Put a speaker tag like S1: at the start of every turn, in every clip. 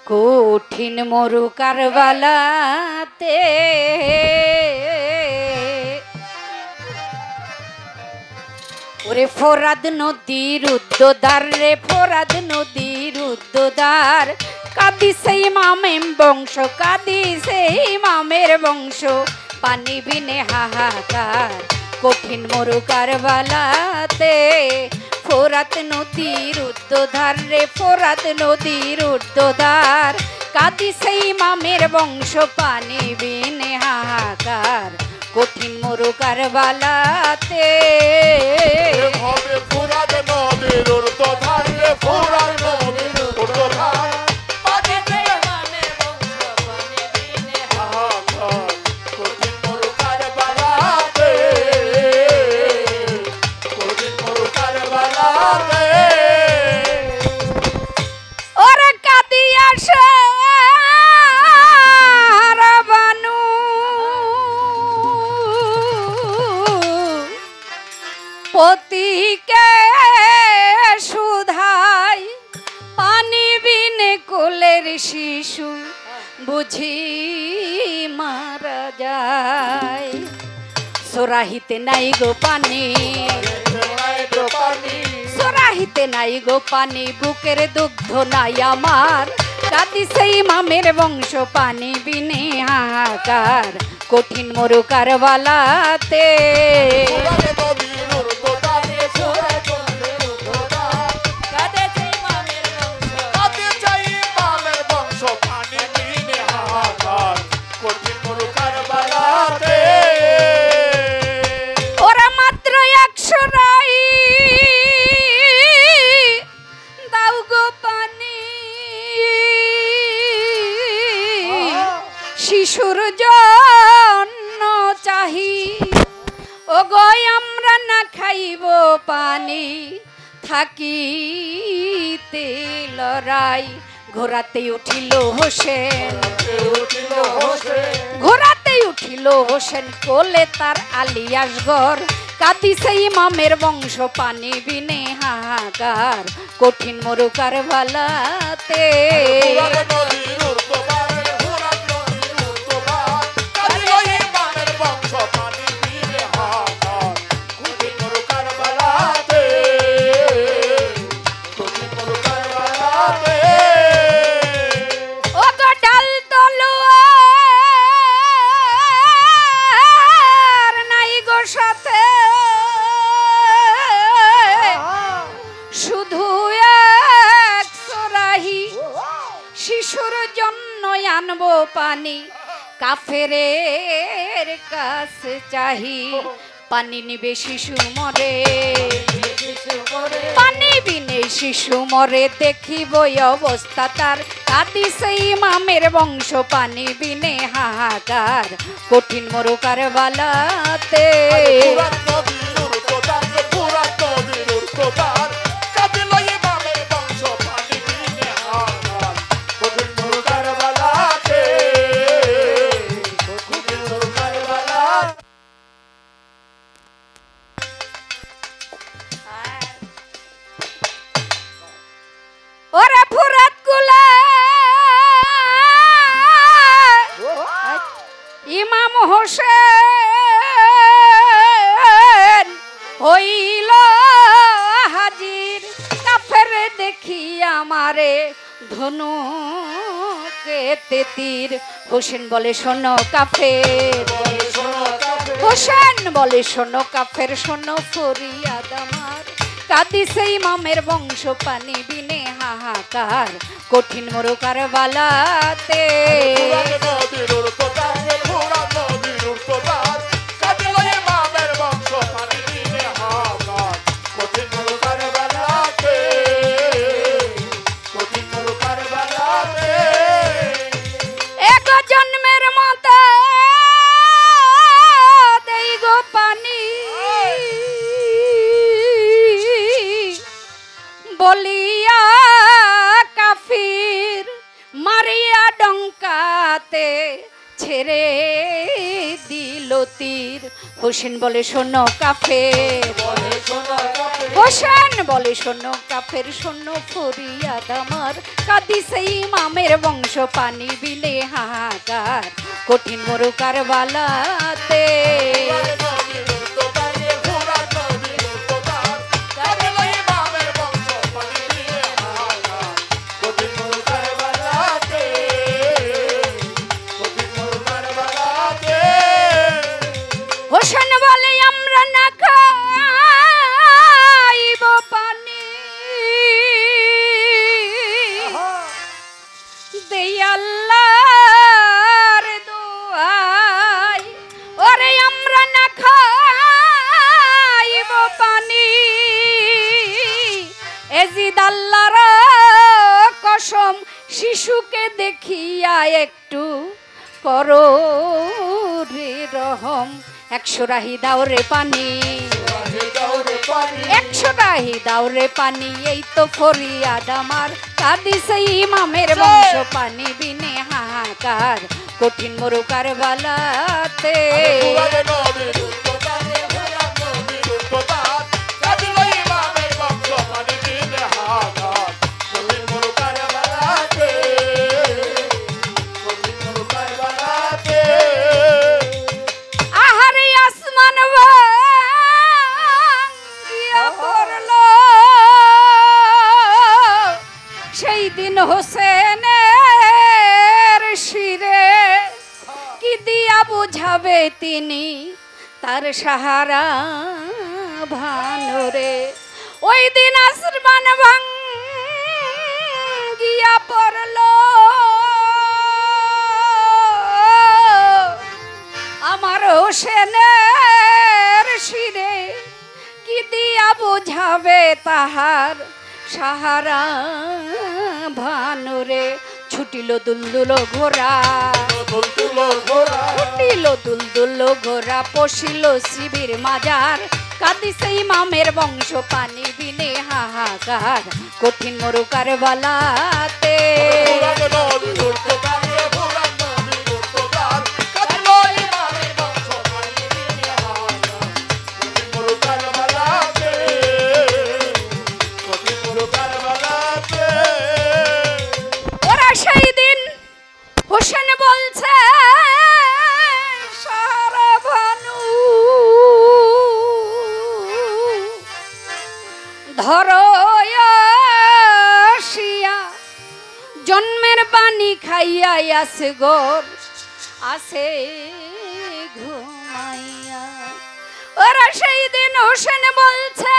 S1: কঠিন মরু কারবালাতে ওরে ফোরাদ নদীর উদ্যোদার রে ফোরাদ নদীর উদ্যোদার কাঁদিছে ইমামের বংশ কাঁদিছে ইমামের বংশ পানি বিনে হাহাকার কঠিন মরু কারবালাতে ফোরাত নদীর উদ্যোধার রে ফোরাত নদীর উদ্যোধার কাঁদিছে ইমামের বংশ পানি বিনে হাহাকার কঠিন মরু কারবালাতে
S2: ফোরাত নদীর উদ্যোধার রে ফোরাত নদীর উদ্যোধার
S1: পতিকে সুধাই পানি বিনে কোলের শিশু বুঝি মারা যায় সোরাহিতে নাই গো পানি সোরাহিতে নাই গো পানি বুকের দুগ্ধ নাই আমার কাঁদিছে ইমামের বংশ পানি বিনে হাহাকার কঠিন মরু কারবালাতে ওরা মাত্র 100 রাই দাও গো পানি শিশুর জন্য চাহি ও গো আমরা না খাইব পানি থাকিতে লড়াই ঘোরাতে উঠিল হোসেন ঘোরাতে উঠিল হোসেন কোলে তার আলিয়াসগর কাঁদিছে ইমামের বংশ পানি বিনে হাহাকার কঠিন মরু কারবালাতে শিশুর জন্য আনবো পানি কাফেরের কাছে চাহি পানি নিবে শিশু মরে পানি বিনে শিশু মরে দেখিব অবস্থা তার কাঁদিছে ইমামের বংশ পানি বিনে হাহাকার কঠিন মরু কারবালাতে ওরে ফুরাত কুলা ইমাম হোসেন হইল হাজির কাফের দেখি আমারে ধনুকে তীর হোসেন বলে শোনো কাফের হোসেন বলে শোনো কাফের শোনো ফরিয়াদ আমার কাঁদিছে ইমামের বংশ পানি বিনে হাহাকার কঠিন মরু কারবালাতে এক জন্মের মাতা দেই গো পানি বলিয়া কাফির মারিয়া ডঙ্কাতে ছেড়ে দিল তীর হোসেন বলে শোনো কাফের
S2: বলে শোনো কাফের
S1: হোসেন বলে শোনো কাফের শোনো ফরিয়াদ আমার কাঁদিছে ইমামের বংশ পানি বিনে হাহাকার কঠিন মরু কারবালাতে হোসেন বলে আমরা না খাইব পানি দেই আল্লাহর দোয়াই ওরে আমরা না খাইব পানি এজিদ আল্লাহর কসম শিশুকে দেখিয়া একটু করো রে রহম 100 রাহি দাও রে পানি 100 রাহি দাও রে পানি এই তো ফরিয়াদ আমার কাঁদিছে ইমামের বংশ পানি বিনে হাহাকার কঠিন মরু কারবালাতে হোসেনের শিরে কি দিয়া বুঝাবে তিনি তার সাহারা ভানুরে ওই দিন আসমান ভাঙ্গিয়া পড়ল আমার হোসেনের শিরে কি দিয়া বুঝাবে তাহার সাহারা ভানুরে ছুটিল দুলদুল ঘোড়া ছুটিল দুলদুল ঘোড়া পশিল শিবির মাজার কাঁদিছে ইমামের বংশ পানি বিনে হাহাকার কঠিন মরু কারবালাতে হোসেন বলছে সারা ভানু ধরো আসিয়া জন্মের পানি খাইয়া আসে গোর আসে ঘুমাইয়া ওরা সেই দিন হোসেন বলছে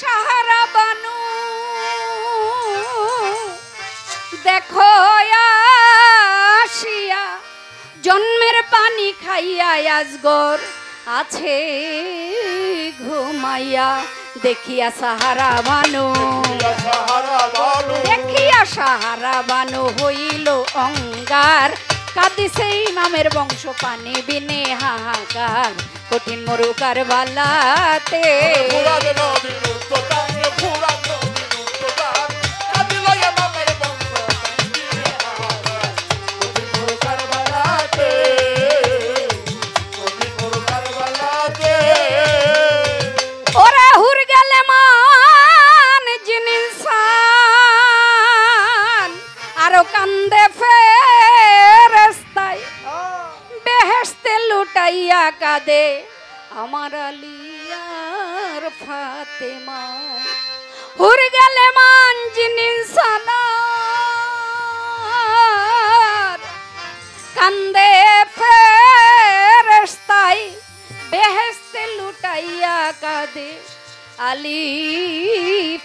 S1: সাহারা বানু দেখো আসিয়া জন্মের পানি খাইয়া আজগর আছে ঘুমাইয়া দেখিয়া সাহারা বানু দেখিয়া সাহারা বানু হইল অঙ্গার কাঁদিছে ইমামের বংশ পানি বিনে হাহাকার কঠিন মরু কারবালাতে কান্দে ফেরেশতাই বেহেশতে লুটাইয়া কাঁদে আমার আলিয়ার ফাতেমা হুর গেলে মান জিনিসানার কান্দে ফেরেশতাই বেহেশতে লুটাইয়া কাঁদে আলী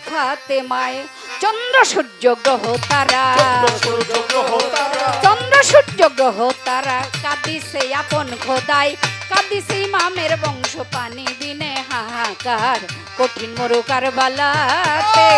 S1: ফাতেমায় চন্দ্র সূর্য গ্রহ তারা চন্দ্র সূর্য গ্রহ তারা কাঁদিছে আপন খোদাই কাঁদিছে ইমামের বংশ পানি বিনে হাহাকার কঠিন মরু কারবালাতে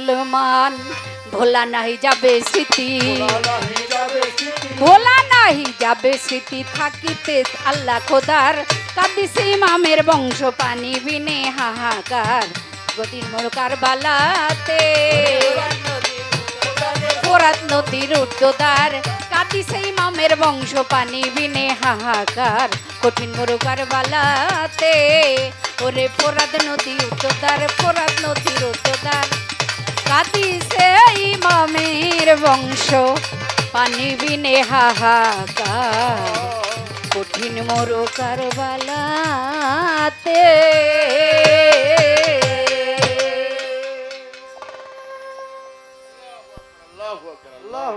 S1: মুসলমান ভোলা নাহি যাবে স্মৃতি
S2: নাহি যাবে স্মৃতি
S1: ভোলা নাহি যাবে স্মৃতি থাকিতে আল্লাহ খোদার কাঁদিছে ইমামের বংশ পানি বিনে হাহাকার গদির মোর কারবালাতে ফোরাত নদীর উর্দদার কাঁদিছে ইমামের বংশ পানি বিনে হাহাকার কঠিন মোর কারবালাতে ওরে ফোরাত নদী উর্দদার ফোরাত নদীর উর্দদার কাঁদিছে ইমামের বংশ পানি বিনে হাহাকার কঠিন মোর কারবালাতে
S2: আল্লাহু আকবার আল্লাহু